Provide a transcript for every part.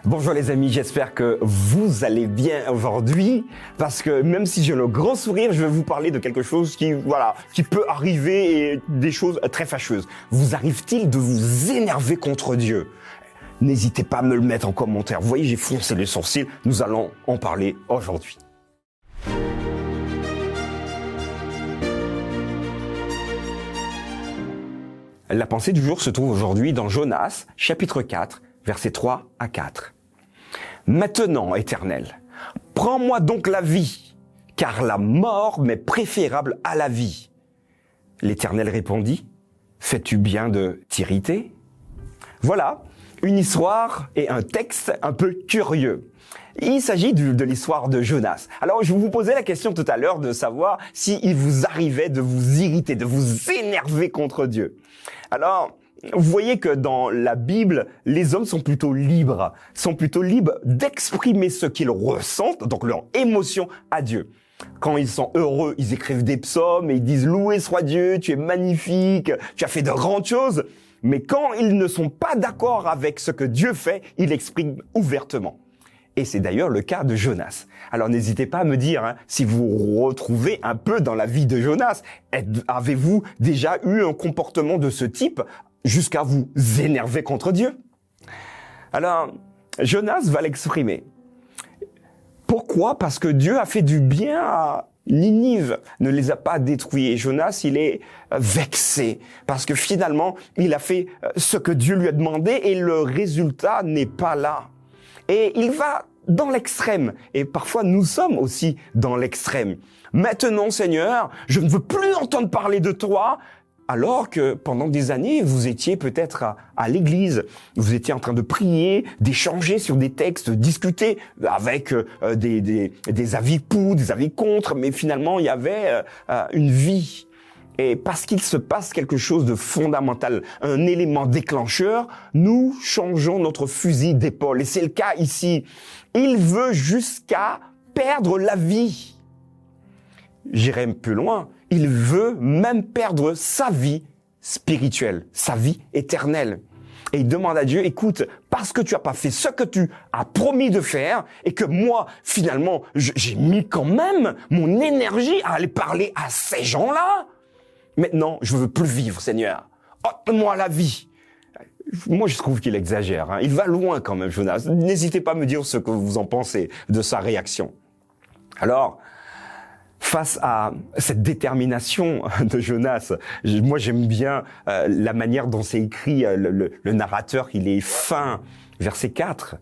Bonjour les amis, j'espère que vous allez bien aujourd'hui parce que même si j'ai le grand sourire, je vais vous parler de quelque chose qui peut arriver et des choses très fâcheuses. Vous arrive-t-il de vous énerver contre Dieu? N'hésitez pas à me le mettre en commentaire. Vous voyez, j'ai foncé les sourcils. Nous allons en parler aujourd'hui. La pensée du jour se trouve aujourd'hui dans Jonas, chapitre 4, versets 3 à 4. Maintenant, Éternel, prends-moi donc la vie, car la mort m'est préférable à la vie. L'Éternel répondit, fais-tu bien de t'irriter? Voilà, une histoire et un texte un peu curieux. Il s'agit de l'histoire de Jonas. Alors, je vous posais la question tout à l'heure de savoir s'il vous arrivait de vous irriter, de vous énerver contre Dieu. Alors, vous voyez que dans la Bible, les hommes sont plutôt libres d'exprimer ce qu'ils ressentent, donc leurs émotions à Dieu. Quand ils sont heureux, ils écrivent des psaumes et ils disent « Loué soit Dieu, tu es magnifique, tu as fait de grandes choses ». Mais quand ils ne sont pas d'accord avec ce que Dieu fait, ils l'expriment ouvertement. Et c'est d'ailleurs le cas de Jonas. Alors n'hésitez pas à me dire si vous retrouvez un peu dans la vie de Jonas. Avez-vous déjà eu un comportement de ce type jusqu'à vous énerver contre Dieu? Alors, Jonas va l'exprimer. Pourquoi? Parce que Dieu a fait du bien à Ninive, ne les a pas détruits. Et Jonas, il est vexé parce que finalement, il a fait ce que Dieu lui a demandé et le résultat n'est pas là. Et il va dans l'extrême. Et parfois, nous sommes aussi dans l'extrême. Maintenant, Seigneur, je ne veux plus entendre parler de toi. Alors que pendant des années, vous étiez peut-être à l'église, vous étiez en train de prier, d'échanger sur des textes, discuter avec des avis pour, des avis contre, mais finalement, il y avait une vie. Et parce qu'il se passe quelque chose de fondamental, un élément déclencheur, nous changeons notre fusil d'épaule. Et c'est le cas ici. Il veut jusqu'à perdre la vie. J'irai plus loin. Il veut même perdre sa vie spirituelle, sa vie éternelle. Et il demande à Dieu, écoute, parce que tu n'as pas fait ce que tu as promis de faire et que moi, finalement, j'ai mis quand même mon énergie à aller parler à ces gens-là, maintenant, je ne veux plus vivre, Seigneur. Ôte-moi la vie. Moi, je trouve qu'il exagère. Il va loin quand même, Jonas. N'hésitez pas à me dire ce que vous en pensez de sa réaction. Alors, face à cette détermination de Jonas, moi j'aime bien la manière dont c'est écrit, le narrateur, il est fin. Verset 4,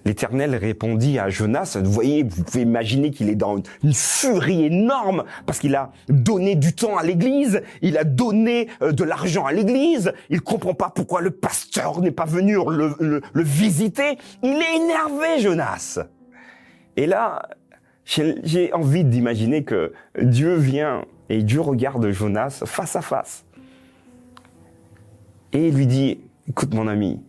l'Éternel répondit à Jonas, vous voyez, vous pouvez imaginer qu'il est dans une furie énorme parce qu'il a donné du temps à l'église, il a donné de l'argent à l'église, il comprend pas pourquoi le pasteur n'est pas venu le visiter, il est énervé, Jonas. Et là, j'ai envie d'imaginer que Dieu vient et Dieu regarde Jonas face à face. Et il lui dit, écoute mon ami,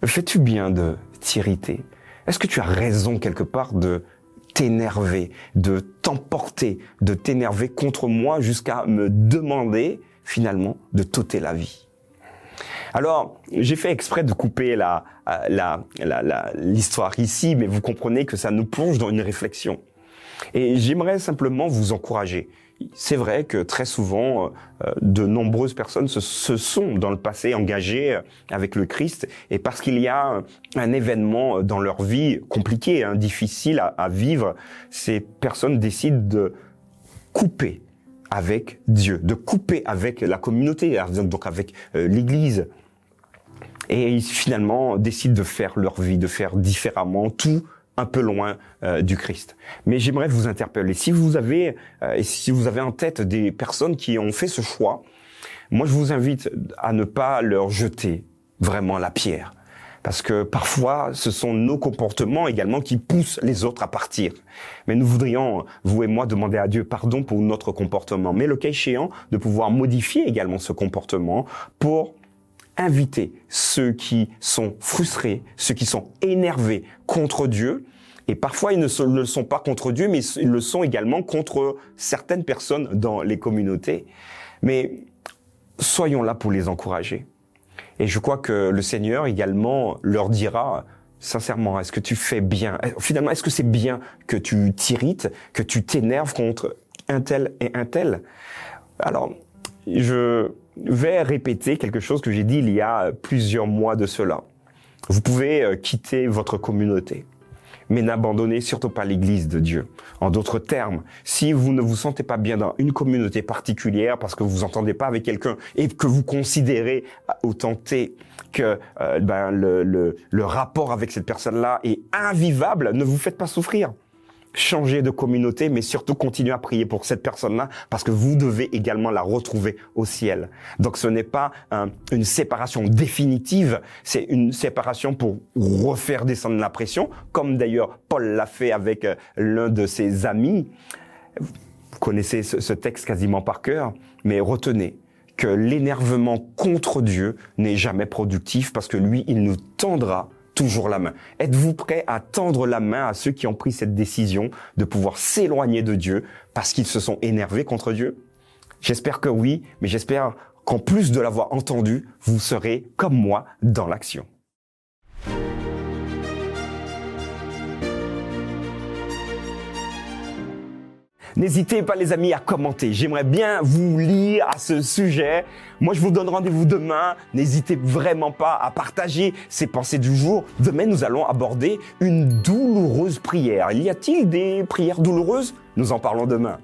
fais-tu bien de t'irriter? Est-ce que tu as raison quelque part de t'énerver, de t'emporter, de t'énerver contre moi jusqu'à me demander finalement de t'ôter la vie? Alors, j'ai fait exprès de couper l'histoire ici, mais vous comprenez que ça nous plonge dans une réflexion. Et j'aimerais simplement vous encourager. C'est vrai que très souvent, de nombreuses personnes se sont dans le passé engagées avec le Christ, et parce qu'il y a un événement dans leur vie compliqué, difficile à vivre, ces personnes décident de couper avec Dieu, de couper avec la communauté, donc avec l'Église. Et ils finalement décident de faire leur vie, de faire différemment, tout un peu loin du Christ. Mais j'aimerais vous interpeller. Si vous avez en tête des personnes qui ont fait ce choix, moi je vous invite à ne pas leur jeter vraiment la pierre. Parce que parfois, ce sont nos comportements également qui poussent les autres à partir. Mais nous voudrions, vous et moi, demander à Dieu pardon pour notre comportement. Mais le cas échéant, de pouvoir modifier également ce comportement pour inviter ceux qui sont frustrés, ceux qui sont énervés contre Dieu. Et parfois, ils ne le sont pas contre Dieu, mais ils le sont également contre certaines personnes dans les communautés. Mais soyons là pour les encourager. Et je crois que le Seigneur également leur dira, Sincèrement, est-ce que tu fais bien? Finalement, est-ce que c'est bien que tu t'irrites, que tu t'énerves contre un tel et un tel? Alors, je vais répéter quelque chose que j'ai dit il y a plusieurs mois de cela. Vous pouvez quitter votre communauté, mais n'abandonnez surtout pas l'Église de Dieu. En d'autres termes, si vous ne vous sentez pas bien dans une communauté particulière parce que vous entendez pas avec quelqu'un et que vous considérez autant que le rapport avec cette personne-là est invivable, ne vous faites pas souffrir. Changez de communauté, mais surtout continuez à prier pour cette personne-là parce que vous devez également la retrouver au ciel. Donc ce n'est pas une séparation définitive, c'est une séparation pour refaire descendre la pression, comme d'ailleurs Paul l'a fait avec l'un de ses amis. Vous connaissez ce texte quasiment par cœur, mais retenez que l'énervement contre Dieu n'est jamais productif parce que lui, il nous tendra toujours la main. Êtes-vous prêt à tendre la main à ceux qui ont pris cette décision de pouvoir s'éloigner de Dieu parce qu'ils se sont énervés contre Dieu? J'espère que oui, mais j'espère qu'en plus de l'avoir entendu, vous serez comme moi dans l'action. N'hésitez pas les amis à commenter, j'aimerais bien vous lire à ce sujet. Moi je vous donne rendez-vous demain, n'hésitez vraiment pas à partager ces pensées du jour. Demain nous allons aborder une douloureuse prière. Y a-t-il des prières douloureuses? Nous en parlons demain.